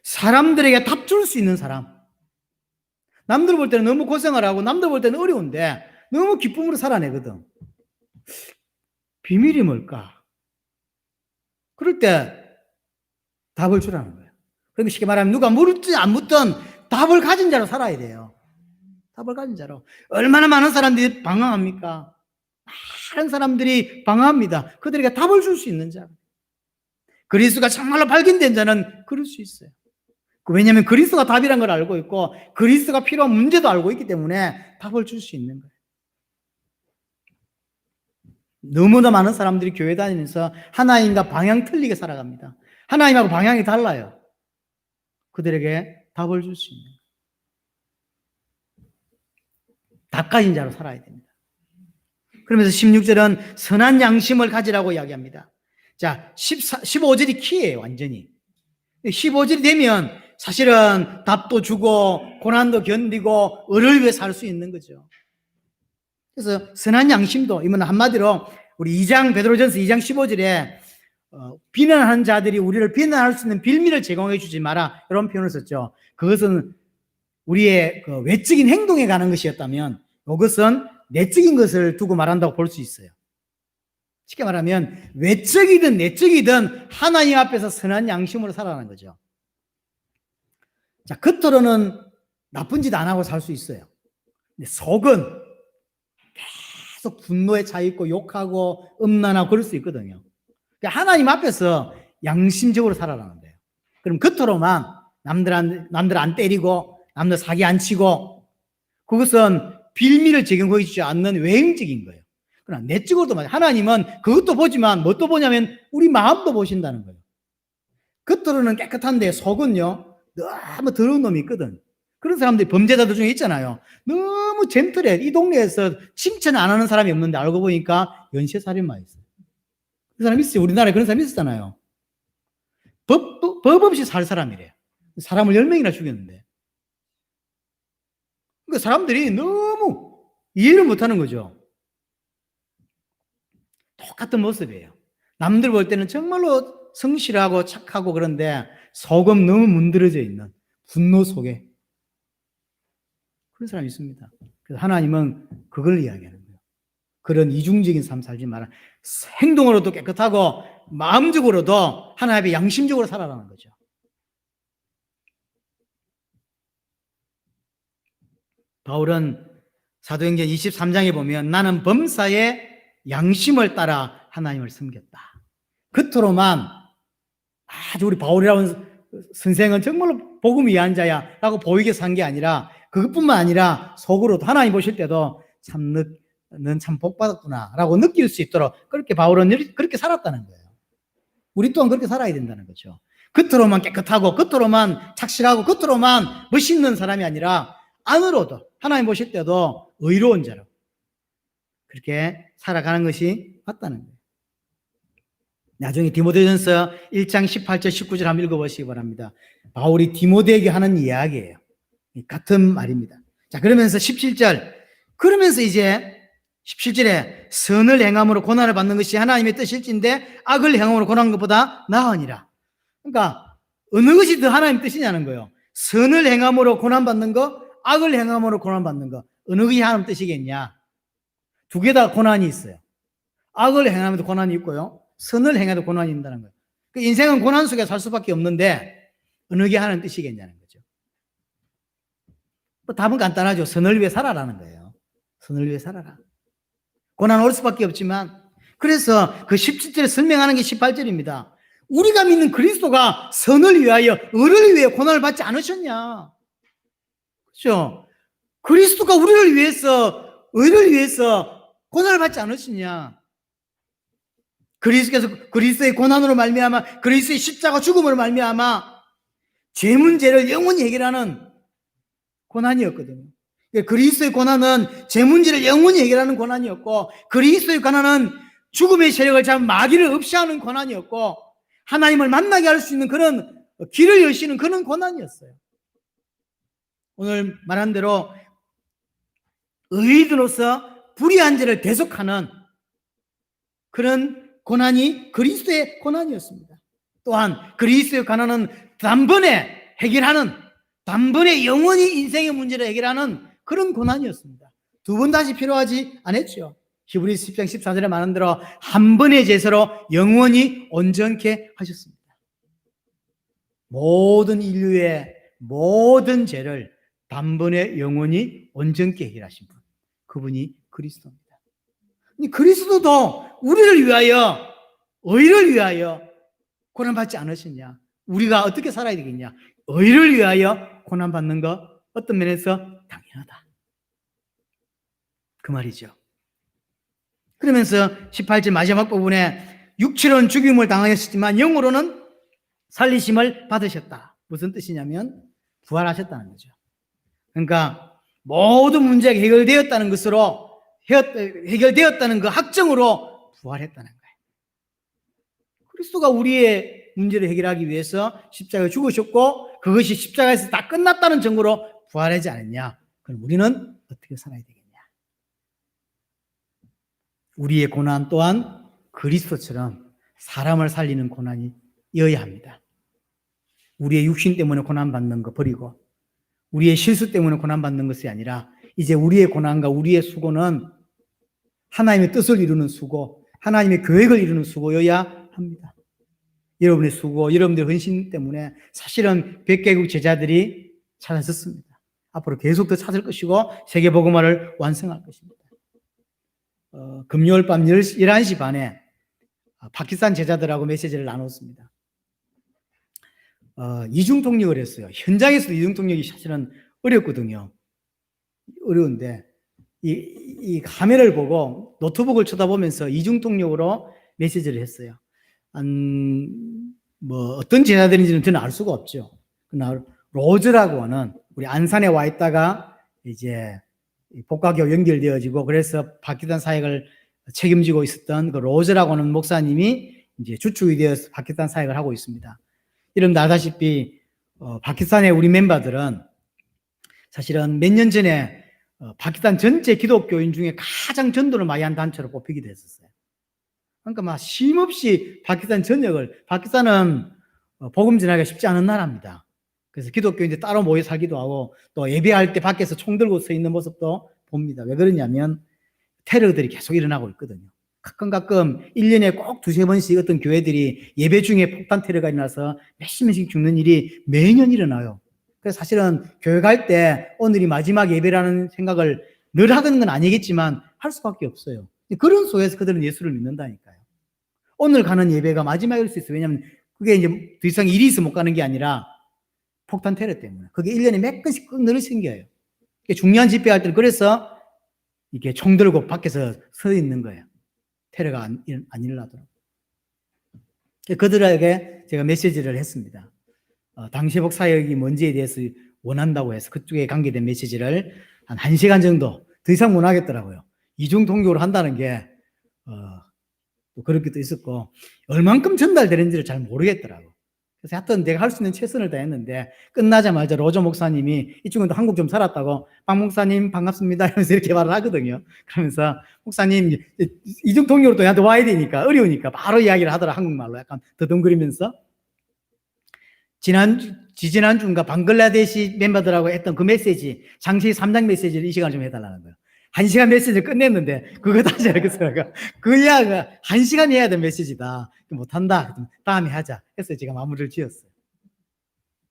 사람들에게 답 줄 수 있는 사람. 남들 볼 때는 너무 고생을 하고 남들 볼 때는 어려운데 너무 기쁨으로 살아내거든. 비밀이 뭘까? 그럴 때 답을 주라는 거예요. 그러니까 쉽게 말하면 누가 묻든 안 묻든 답을 가진 자로 살아야 돼요. 답을 가진 자로. 얼마나 많은 사람들이 방황합니까? 많은 사람들이 방황합니다. 그들에게 답을 줄 수 있는 자. 그리스도가 정말로 발견된 자는 그럴 수 있어요. 왜냐하면 그리스도가 답이란 걸 알고 있고 그리스도가 필요한 문제도 알고 있기 때문에 답을 줄 수 있는 거예요. 너무나 많은 사람들이 교회 다니면서 하나님과 방향 틀리게 살아갑니다. 하나님하고 방향이 달라요. 그들에게 답을 줄 수 있는 거예요. 답 가진 자로 살아야 됩니다. 그러면서 16절은 선한 양심을 가지라고 이야기합니다. 자, 15절이 키예요, 완전히. 15절이 되면 사실은 답도 주고 고난도 견디고 을을 위해 살 수 있는 거죠. 그래서 선한 양심도 이번 한마디로 우리 베드로전서 2장 15절에 비난하는 자들이 우리를 비난할 수 있는 빌미를 제공해 주지 마라 이런 표현을 썼죠. 그것은 우리의 그 외적인 행동에 관한 것이었다면 이것은 내적인 것을 두고 말한다고 볼 수 있어요. 쉽게 말하면 외적이든 내적이든 하나님 앞에서 선한 양심으로 살아가는 거죠. 자, 겉으로는 나쁜 짓 안 하고 살 수 있어요. 근데 속은 계속 분노에 차 있고 욕하고 음란하고 그럴 수 있거든요. 그러니까 하나님 앞에서 양심적으로 살아가는 거예요. 그럼 겉으로만 남들 안 때리고 남들 사기 안 치고 그것은 빌미를 제공해 주지 않는 외형적인 거예요. 그러나 내적으로도 말이에요. 하나님은 그것도 보지만 뭣도 보냐면 우리 마음도 보신다는 거예요. 겉으로는 깨끗한데 속은요 너무 더러운 놈이 있거든. 그런 사람들이 범죄자들 중에 있잖아요. 너무 젠틀해. 이 동네에서 칭찬 안 하는 사람이 없는데 알고 보니까 연쇄살인마 있어요. 그 사람 있어요. 우리나라에 그런 사람 있었잖아요. 법 없이 살 사람이래요. 사람을 10명이나 죽였는데. 그러니까 사람들이 너무 이해를 못하는 거죠. 똑같은 모습이에요. 남들 볼 때는 정말로 성실하고 착하고 그런데 속은 너무 문드러져 있는 분노 속에 그런 사람이 있습니다. 그래서 하나님은 그걸 이야기하는 거예요. 그런 이중적인 삶 살지 마라. 행동으로도 깨끗하고 마음적으로도 하나님의 양심적으로 살아가는 거죠. 바울은 사도행전 23장에 보면 나는 범사의 양심을 따라 하나님을 섬겼다. 겉으로만 아주 우리 바울이라는 선생은 정말로 복음 위한 자야 라고 보이게 산 게 아니라 그것뿐만 아니라 속으로도 하나님 보실 때도 참 넌 참 복받았구나 라고 느낄 수 있도록 그렇게 바울은 그렇게 살았다는 거예요. 우리 또한 그렇게 살아야 된다는 거죠. 겉으로만 깨끗하고 겉으로만 착실하고 겉으로만 멋있는 사람이 아니라 안으로도 하나님 보실 때도 의로운 자로 그렇게 살아가는 것이 맞다는 거예요. 나중에 디모데전서 1장 18절 19절 한번 읽어보시기 바랍니다. 바울이 디모데에게 하는 이야기예요. 같은 말입니다. 자, 그러면서 17절 그러면서 이제 17절에 선을 행함으로 고난을 받는 것이 하나님의 뜻일진데 악을 행함으로 고난하는 것보다 나으니라. 그러니까 어느 것이 더 하나님 뜻이냐는 거예요. 선을 행함으로 고난받는 거, 악을 행함으로 고난받는 거. 어느 것이 하나님 뜻이겠냐? 두 개 다 고난이 있어요. 악을 행하면도 고난이 있고요. 선을 행해도 고난이 있다는 거예요. 그 인생은 고난 속에 살 수밖에 없는데 어느 게 하나님 뜻이겠냐는 거죠. 뭐 답은 간단하죠. 선을 위해 살아라는 거예요. 선을 위해 살아라. 고난 올 수밖에 없지만 그래서 그 17절에 설명하는 게 18절입니다. 우리가 믿는 그리스도가 선을 위하여 의를 위해 고난을 받지 않으셨냐? 그렇죠? 그리스도가 우리를 위해서 의를 위해서 고난을 받지 않으시냐? 그리스도께서 그리스도의 고난으로 말미암아 그리스도의 십자가 죽음으로 말미암아 죄 문제를 영원히 해결하는 고난이었거든요. 그리스도의 고난은 죄 문제를 영원히 해결하는 고난이었고 그리스도의 고난은 죽음의 세력을 잡은 마귀를 없애하는 고난이었고 하나님을 만나게 할 수 있는 그런 길을 여시는 그런 고난이었어요. 오늘 말한 대로 의인으로서 불의한 죄를 대속하는 그런 고난이 그리스도의 고난이었습니다. 또한 그리스도의 고난은 단번에 해결하는, 단번에 영원히 인생의 문제를 해결하는 그런 고난이었습니다. 두 번 다시 필요하지 않았죠. 히브리서 10장 14절에 말한 대로 한 번의 제사로 영원히 온전케 하셨습니다. 모든 인류의 모든 죄를 단번에 영원히 온전케 해결하신 분, 그분이 그리스도입니다. 그리스도도 우리를 위하여, 의를 위하여 고난받지 않으셨냐? 우리가 어떻게 살아야 되겠냐? 의를 위하여 고난받는 거 어떤 면에서 당연하다, 그 말이죠. 그러면서 18절 마지막 부분에 육체로는 죽임을 당하셨지만 영으로는 살리심을 받으셨다. 무슨 뜻이냐면 부활하셨다는 거죠. 그러니까 모든 문제가 해결되었다는 것으로, 해결되었다는 그 확정으로 부활했다는 거예요. 그리스도가 우리의 문제를 해결하기 위해서 십자가에 죽으셨고 그것이 십자가에서 다 끝났다는 증거로 부활하지 않았냐? 그럼 우리는 어떻게 살아야 되겠냐? 우리의 고난 또한 그리스도처럼 사람을 살리는 고난이어야 합니다. 우리의 육신 때문에 고난받는 거 버리고 우리의 실수 때문에 고난받는 것이 아니라 이제 우리의 고난과 우리의 수고는 하나님의 뜻을 이루는 수고, 하나님의 계획을 이루는 수고여야 합니다. 여러분의 수고, 여러분들의 헌신 때문에 사실은 100개국 제자들이 찾아섰습니다. 앞으로 계속 더 찾을 것이고 세계복음화를 완성할 것입니다. 금요일 밤 11시 반에 파키스탄 제자들하고 메시지를 나눴습니다. 이중통역을 했어요. 현장에서도 이중통역이 사실은 어렵거든요. 어려운데 이 카메라를 보고 노트북을 쳐다보면서 이중통역으로 메시지를 했어요. 어떤 제자들인지는 저는 알 수가 없죠. 그러나 로즈라고 하는, 우리 안산에 와 있다가 이제 복과교 연결되어지고 그래서 파키스탄 사역을 책임지고 있었던 그 로즈라고 하는 목사님이 이제 주축이 되어서 파키스탄 사역을 하고 있습니다. 여러분 알다시피 파키스탄의 우리 멤버들은 사실은 몇 년 전에 파키스탄 전체 기독교인 중에 가장 전도를 많이 한 단체로 뽑히기도 했었어요. 그러니까 막 쉼없이 파키스탄 전역을, 파키스탄은 복음 전하기가 쉽지 않은 나라입니다. 그래서 기독교인들 따로 모여 살기도 하고 또 예배할 때 밖에서 총 들고 서 있는 모습도 봅니다. 왜 그러냐면 테러들이 계속 일어나고 있거든요. 가끔 1년에 꼭 두세 번씩 어떤 교회들이 예배 중에 폭탄 테러가 일어나서 몇십 명씩 죽는 일이 매년 일어나요. 그래서 사실은 교회 갈 때 오늘이 마지막 예배라는 생각을 늘 하던 건 아니겠지만 할 수밖에 없어요. 그런 속에서 그들은 예수를 믿는다니까요. 오늘 가는 예배가 마지막일 수 있어요. 왜냐하면 그게 이제 더 이상 일이 있어 못 가는 게 아니라 폭탄 테러 때문에. 그게 1년에 몇 건씩 늘 생겨요. 중요한 집회할 때는 그래서 이렇게 총 들고 밖에서 서 있는 거예요. 테러가 안 일어나도록. 그들에게 제가 메시지를 했습니다. 당시복 사역이 뭔지에 대해서 원한다고 해서 그쪽에 관계된 메시지를 한 1시간 정도, 더 이상 못 하겠더라고요. 이중통역으로 한다는 게 또 그렇게도 있었고 얼만큼 전달되는지를 잘 모르겠더라고. 그래서 하여튼 내가 할 수 있는 최선을 다했는데 끝나자마자 로저 목사님이, 이 친구도 한국 좀 살았다고, 박 목사님 반갑습니다 이러면서 이렇게 말을 하거든요. 그러면서 목사님 이중통역으로 또 얘한테 와야 되니까 어려우니까 바로 이야기를 하더라. 한국말로 약간 더듬거리면서. 지지난주인가 방글라데시 멤버들하고 했던 그 메시지, 장세기 3장 메시지를 이 시간에 좀 해달라는 거예요. 1시간 메시지를 끝냈는데 그거 다시 하겠어요. 그 이야기가 1시간 해야 될 메시지다. 못한다. 다음에 하자 해서 제가 마무리를 지었어요.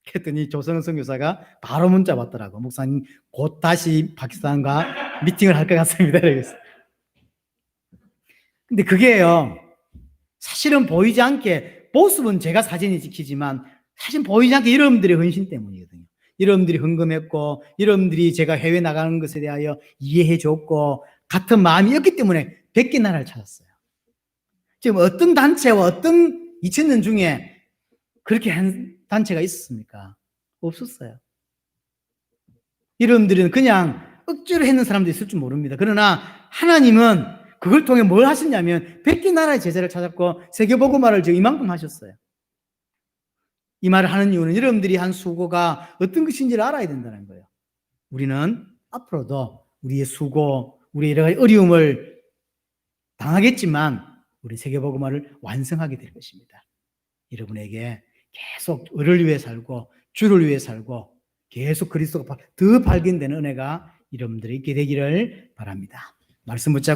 그랬더니 조성은 선교사가 바로 문자 왔더라고. 목사님 곧 다시 파키스탄과 미팅을 할 것 같습니다. 이러겠어요. 근데 그게요, 사실은 보이지 않게, 모습은 제가 사진이 찍히지만 사실 보이지 않게 여러분들의 헌신 때문이거든요. 여러분들이 헌금했고 여러분들이 제가 해외 나가는 것에 대하여 이해해 줬고 같은 마음이었기 때문에 100개 나라를 찾았어요. 지금 어떤 단체와 어떤 2000년 중에 그렇게 한 단체가 있었습니까? 없었어요. 여러분들은 그냥 억지로 했는 사람도 있을 줄 모릅니다. 그러나 하나님은 그걸 통해 뭘 하셨냐면 100개 나라의 제자를 찾았고 세계복음화를 지금 이만큼 하셨어요. 이 말을 하는 이유는 여러분들이 한 수고가 어떤 것인지를 알아야 된다는 거예요. 우리는 앞으로도 우리의 수고, 우리의 여러 가지 어려움을 당하겠지만 우리 세계복음화를 완성하게 될 것입니다. 여러분에게 계속 을을 위해 살고 주를 위해 살고 계속 그리스도가 더 발견되는 은혜가 여러분들이 있게 되기를 바랍니다. 말씀 붙잡고